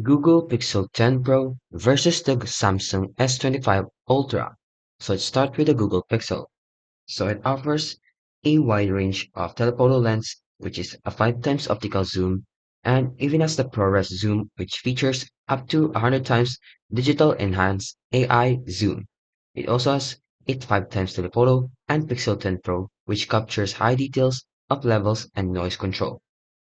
Google Pixel 10 Pro versus the Samsung S25 Ultra. So let's start with the Google Pixel. So it offers a wide range of telephoto lens, which is a 5 times optical zoom, and even has the ProRes zoom, which features up to 100 times digital enhanced AI zoom. It also has a 5 times telephoto and Pixel 10 Pro, which captures high details of levels and noise control.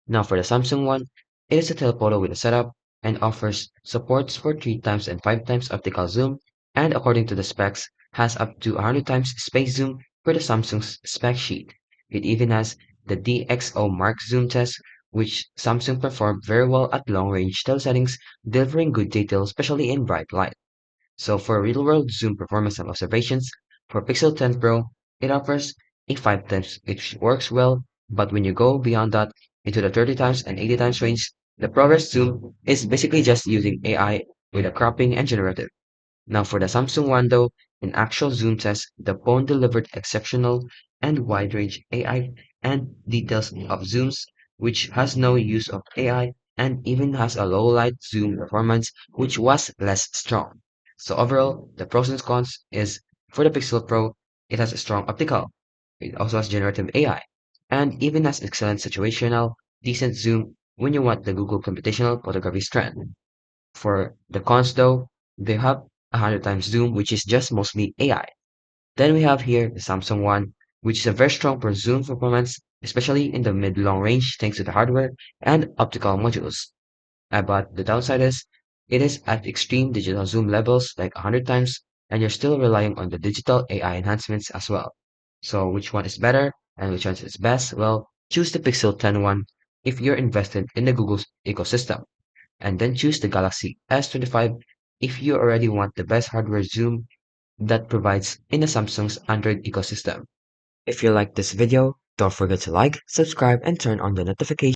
Now for the Samsung one, it is a telephoto with a setup and offers supports for 3 times and 5 times optical zoom, and according to the specs, has up to 100 times space zoom for the Samsung's spec sheet. It even has the DxO Mark zoom test, which Samsung performed very well at long-range tele settings, delivering good detail, especially in bright light. So for real-world zoom performance and observations, for Pixel 10 Pro, it offers a 5 times, which works well, but when you go beyond that into the 30 times and 80 times range, the ProRes zoom is basically just using AI with a cropping and generative. Now for the Samsung one though, in actual zoom test, the phone delivered exceptional and wide range AI and details of zooms, which has no use of AI and even has a low light zoom performance, which was less strong. So overall, the pros and cons is for the Pixel Pro, it has a strong optical. It also has generative AI and even has excellent situational, decent zoom when you want the Google computational photography strand. For the cons though, they have 100 times zoom, which is just mostly AI. Then we have here the Samsung one, which is a very strong for zoom performance, especially in the mid-long range thanks to the hardware and optical modules. But the downside is, it is at extreme digital zoom levels like 100 times, and you're still relying on the digital AI enhancements as well. So which one is better and which one is best? Well, choose the Pixel 10 one if you're invested in the Google ecosystem, and then choose the Galaxy S25 if you already want the best hardware zoom that provides in the Samsung's Android ecosystem. If you like this video, don't forget to like, subscribe, and turn on the notifications